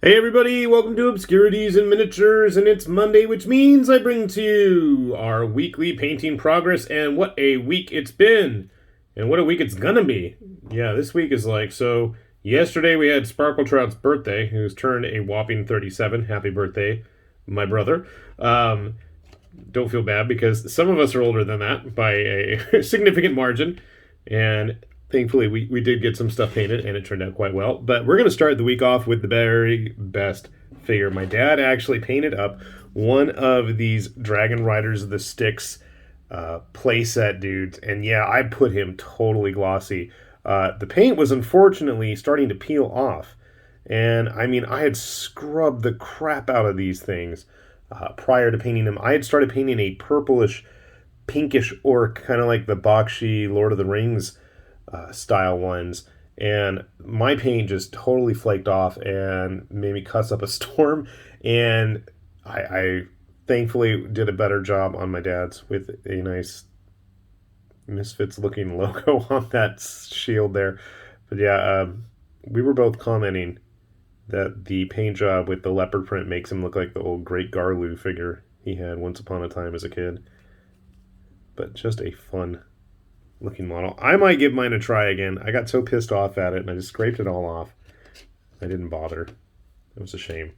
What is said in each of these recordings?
Hey everybody, welcome to Obscurities and Miniatures, and it's Monday, which means I bring to you our weekly painting progress, and what a week it's been, and what a week it's gonna be. Yeah, this week is so yesterday we had Sparkletrout's birthday, who's turned a whopping 37. Happy birthday, my brother. Don't feel bad, because some of us are older than that by a significant margin, and thankfully, we did get some stuff painted, and it turned out quite well. But we're going to start the week off with the very best figure. My dad actually painted up one of these Dragon Riders of the Styx playset dudes. And yeah, I put him totally glossy. The paint was unfortunately starting to peel off. And I mean, I had scrubbed the crap out of these things prior to painting them. I had started painting a purplish, pinkish orc, kind of like the Bakshi Lord of the Rings style ones, and my paint just totally flaked off and made me cuss up a storm. And I thankfully did a better job on my dad's with a nice Misfits looking logo on that shield there. But yeah, we were both commenting that the paint job with the leopard print makes him look like the old Great Garlu figure he had once upon a time as a kid. But just a fun looking model. I might give mine a try again. I got so pissed off at it, and I just scraped it all off. I didn't bother. It was a shame.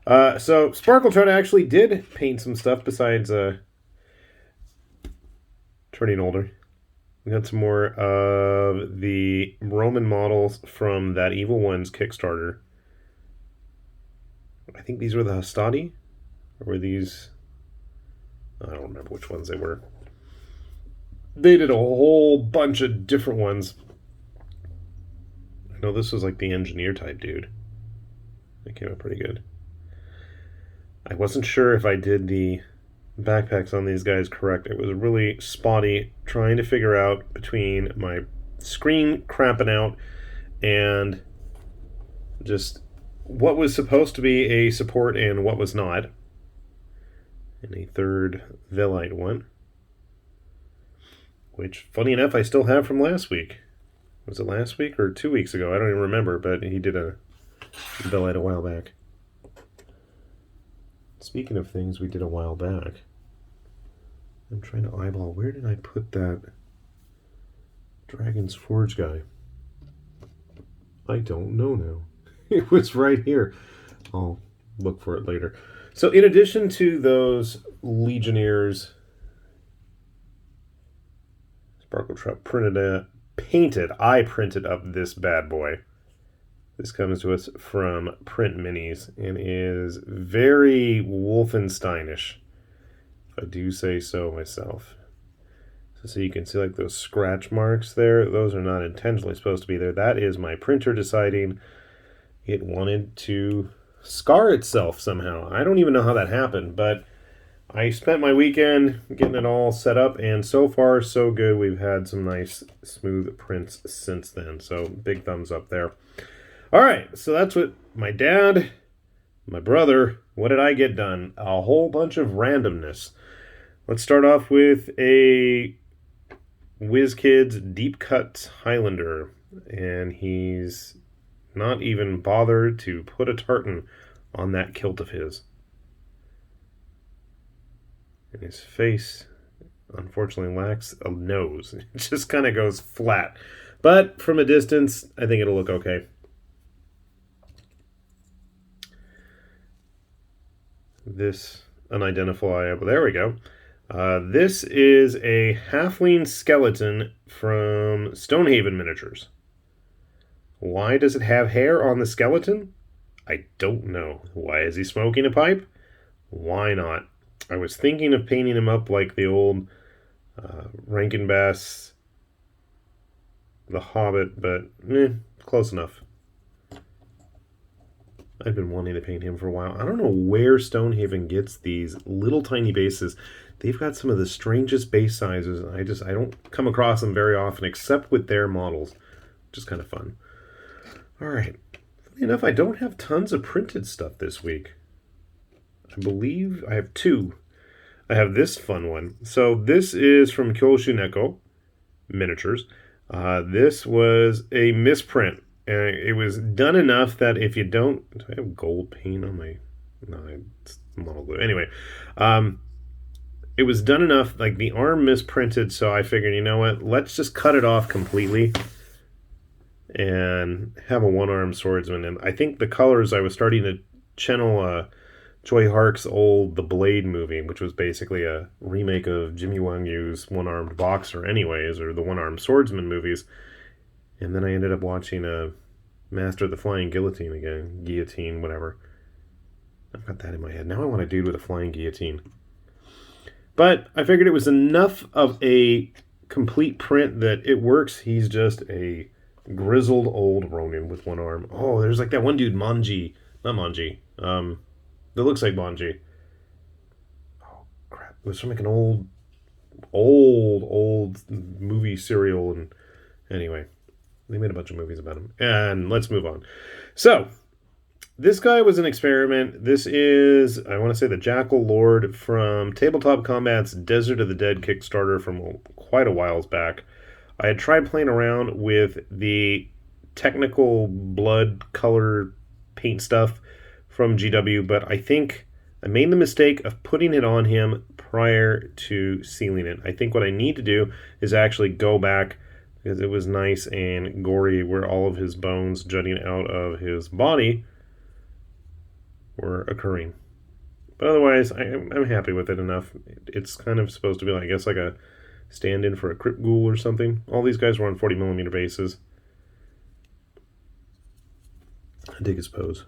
So Sparkletrout actually did paint some stuff besides turning older. We got some more of the Roman models from that Evil Ones Kickstarter. I think these were the Hastati? Or were these... I don't remember which ones they were. They did a whole bunch of different ones. I know this was like the engineer type dude. That came out pretty good. I wasn't sure if I did the backpacks on these guys correct. It was really spotty trying to figure out between my screen cramping out and just what was supposed to be a support and what was not. And a third Velite one, which, funny enough, I still have from last week. Was it last week or 2 weeks ago? I don't even remember, but he did a Velite a while back. Speaking of things we did a while back, I'm trying to eyeball, where did I put that Dragon's Forge guy? I don't know now. It was right here. I'll look for it later. So in addition to those Legionnaires, Sparkletrout I printed up this bad boy. This comes to us from Print Minis and is very Wolfensteinish, if I do say so myself. So you can see like those scratch marks there. Those are not intentionally supposed to be there. That is my printer deciding it wanted to scar itself somehow. I don't even know how that happened, but I spent my weekend getting it all set up, and so far, so good. We've had some nice, smooth prints since then, so big thumbs up there. All right, so that's what my dad, my brother, what did I get done? A whole bunch of randomness. Let's start off with a WizKids Deep Cut Highlander, and he's not even bothered to put a tartan on that kilt of his. And his face, unfortunately, lacks a nose. It just kind of goes flat. But from a distance, I think it'll look okay. This unidentifiable, there we go. This is a Halfling Skeleton from Stonehaven Miniatures. Why does it have hair on the skeleton? I don't know. Why is he smoking a pipe? Why not? I was thinking of painting him up like the old Rankin Bass, The Hobbit, but close enough. I've been wanting to paint him for a while. I don't know where Stonehaven gets these little tiny bases. They've got some of the strangest base sizes. I don't come across them very often, except with their models, which is kind of fun. All right. Funny enough, I don't have tons of printed stuff this week. I believe I have two. I have this fun one. So this is from Kyoshineko Miniatures. This was a misprint And it was done enough that if you don't... Do I have gold paint on my... No, it's model glue. Anyway, it was done enough, like the arm misprinted, so I figured, you know what, let's just cut it off completely and have a one-armed swordsman. And I think the colors, I was starting to channel Choi Hark's old The Blade movie, which was basically a remake of Jimmy Wang Yu's One-Armed Boxer anyways, or the One-Armed Swordsman movies. And then I ended up watching Master of the Flying Guillotine again. Guillotine, whatever. I've got that in my head. Now I want a dude with a flying guillotine. But I figured it was enough of a complete print that it works. He's just a grizzled old Ronin with one arm. Oh, there's like that one dude, Manji. Not Manji. That looks like Manji. Oh, crap. It was from like an old movie serial. And anyway, they made a bunch of movies about him. And let's move on. So, this guy was an experiment. This is, I want to say, the Jackal Lord from Tabletop Combat's Desert of the Dead Kickstarter from quite a while back. I had tried playing around with the technical blood color paint stuff from GW, but I think I made the mistake of putting it on him prior to sealing it. I think what I need to do is actually go back, because it was nice and gory where all of his bones jutting out of his body were occurring. But otherwise, I'm happy with it enough. It's kind of supposed to be, I guess, like a stand-in for a crypt ghoul or something. All these guys were on 40mm bases. I dig his pose.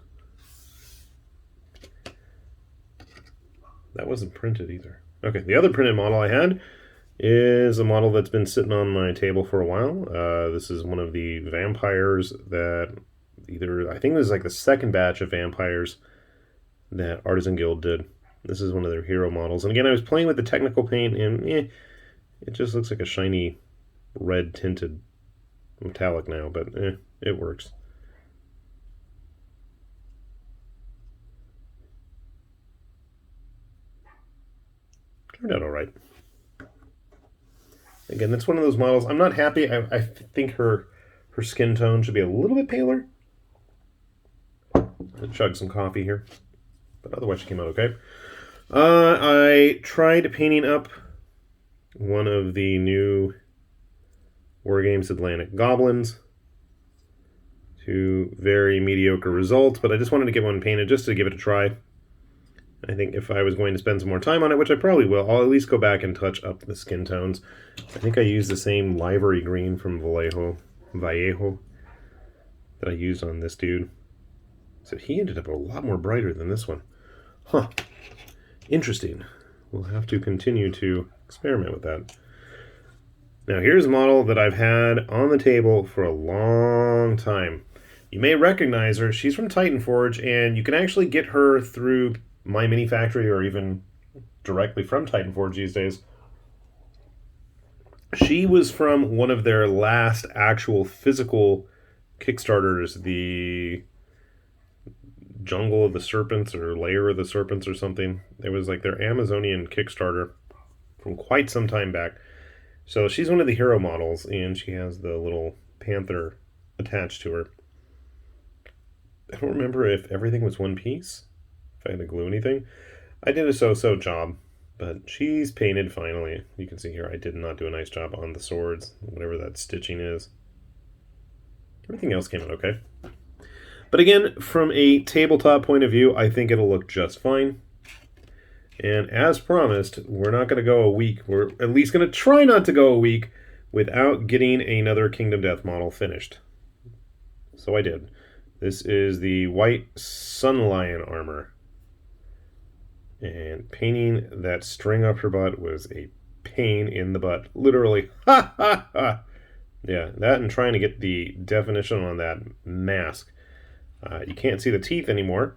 That wasn't printed either. Okay, the other printed model I had is a model that's been sitting on my table for a while. This is one of the vampires that I think this is like the second batch of vampires that Artisan Guild did. This is one of their hero models. And again, I was playing with the technical paint, and it just looks like a shiny red tinted metallic now, but it works. Turned out all right. Again, that's one of those models. I'm not happy. I think her skin tone should be a little bit paler. I'll chug some coffee here. But otherwise she came out okay. I tried painting up one of the new Wargames Atlantic Goblins to very mediocre results, but I just wanted to get one painted just to give it a try. I think if I was going to spend some more time on it, which I probably will, I'll at least go back and touch up the skin tones. I think I used the same livery green from Vallejo that I used on this dude. So he ended up a lot more brighter than this one. Huh. Interesting. We'll have to continue to experiment with that. Now here's a model that I've had on the table for a long time. You may recognize her. She's from Titan Forge, and you can actually get her through My Mini Factory or even directly from Titan Forge these days. She was from one of their last actual physical Kickstarters, the Jungle of the Serpents or Lair of the Serpents or something. It was like their Amazonian Kickstarter from quite some time back. So she's one of the hero models, and she has the little panther attached to her. I don't remember if everything was one piece, if I had to glue anything. I did a so-so job, but she's painted finally. You can see here I did not do a nice job on the swords, whatever that stitching is. Everything else came out okay. But again, from a tabletop point of view, I think it'll look just fine. And as promised, we're not going to go a week. We're at least going to try not to go a week without getting another Kingdom Death model finished. So I did. This is the white Sunlion armor. And painting that string up her butt was a pain in the butt. Literally. Ha ha ha! Yeah, that and trying to get the definition on that mask. You can't see the teeth anymore,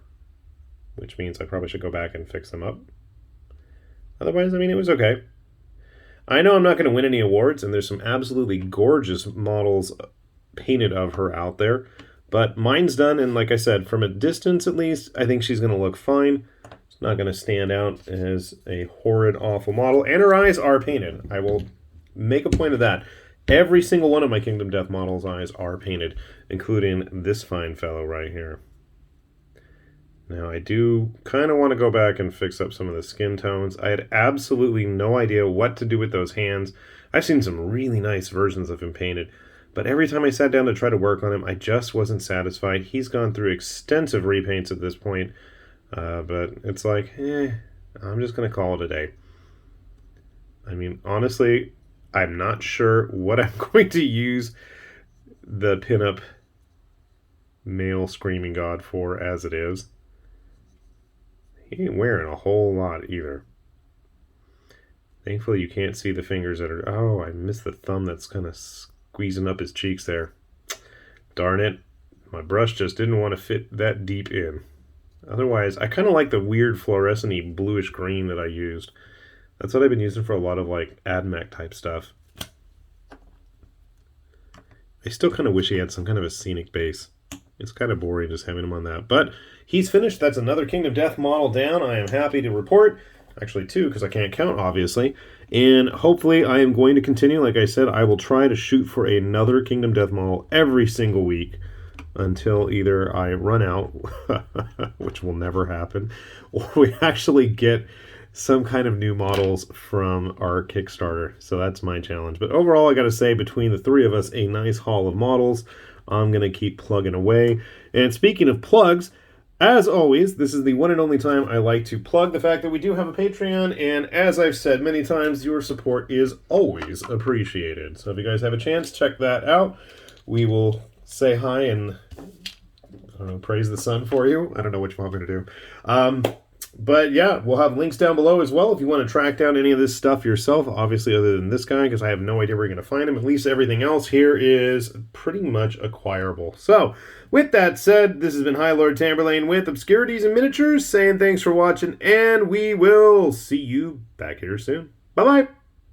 which means I probably should go back and fix them up. Otherwise, I mean, it was okay. I know I'm not going to win any awards, and there's some absolutely gorgeous models painted of her out there, but mine's done, and like I said, from a distance at least, I think she's going to look fine. It's not going to stand out as a horrid, awful model, and her eyes are painted. I will make a point of that. Every single one of my Kingdom Death models' eyes are painted, including this fine fellow right here. Now, I do kind of want to go back and fix up some of the skin tones. I had absolutely no idea what to do with those hands. I've seen some really nice versions of him painted, but every time I sat down to try to work on him, I just wasn't satisfied. He's gone through extensive repaints at this point, but it's like, I'm just going to call it a day. I mean, honestly, I'm not sure what I'm going to use the pinup male Screaming God for as it is. He ain't wearing a whole lot either. Thankfully, you can't see the fingers that are... Oh, I missed the thumb that's kind of squeezing up his cheeks there. Darn it. My brush just didn't want to fit that deep in. Otherwise, I kind of like the weird fluorescent-y bluish green that I used. That's what I've been using for a lot of, like, AdMech type stuff. I still kind of wish he had some kind of a scenic base. It's kind of boring just having him on that. But he's finished. That's another Kingdom Death model down. I am happy to report. Actually, two, because I can't count, obviously. And hopefully I am going to continue. Like I said, I will try to shoot for another Kingdom Death model every single week until either I run out, which will never happen, or we actually get some kind of new models from our Kickstarter. So that's my challenge. But overall, I got to say, between the three of us, a nice haul of models. I'm going to keep plugging away. And speaking of plugs, as always, this is the one and only time I like to plug the fact that we do have a Patreon, and as I've said many times, your support is always appreciated. So if you guys have a chance, check that out. We will say hi and, I don't know, praise the sun for you. I don't know which one I'm going to do. But yeah, we'll have links down below as well if you want to track down any of this stuff yourself, obviously other than this guy, because I have no idea where you're going to find him. At least everything else here is pretty much acquirable. So, with that said, this has been High Lord Tamberlane with Obscurities and Miniatures, saying thanks for watching, and we will see you back here soon. Bye-bye!